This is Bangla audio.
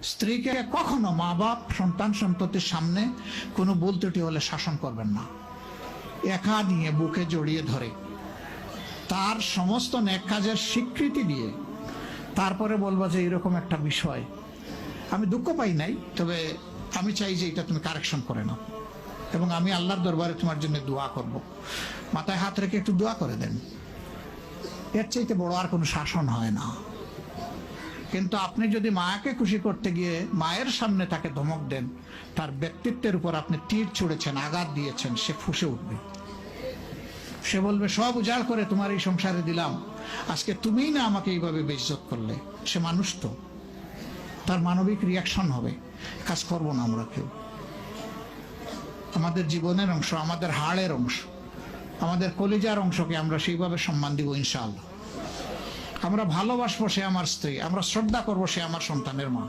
স্ত্রীকে কখনো মা বাপ সন্তান সন্ততির সামনে কোনো ভুল ত্রুটি হলে শাসন করবেন না। একা নিয়ে বুকে জড়িয়ে ধরে তার সমস্ত নেক কাজের স্বীকৃতি দিয়ে তারপরে বলবো যে এরকম একটা বিষয় আমি দুঃখ পাই নাই, তবে আমি চাই যে এটা তুমি কারেকশন করে নাও এবং আমি আল্লাহর দরবারে তোমার জন্য দোয়া করব। মাথায় হাত রেখে একটু দোয়া করে দেন। এর চাইতে বড় আর কোনো শাসন হয় না। কিন্তু আপনি যদি মাকে খুশি করতে গিয়ে মায়ের সামনে তাকে ধমক দেন, তার ব্যক্তিত্বের উপর আপনি তীর ছুঁড়েছেন, আঘাত দিয়েছেন, সে ফুঁসে উঠবে। সে বলবে সব উজাড় করে তোমার এই সংসারে দিলাম, আজকে তুমিই না আমাকে এইভাবে বেইজ্জত করলে। সে মানুষ তো, তার মানবিক রিয়াকশন হবে। কাজ করব না আমরা কেউ। আমাদের জীবনের অংশ, আমাদের হাড়ের অংশ, আমাদের কলিজার অংশকে আমরা সেইভাবে সম্মান দিব ইনশাআল্লাহ। আমরা ভালোবাসবো সে আমার স্ত্রী, আমরা শ্রদ্ধা করবো সে আমার সন্তানের মা।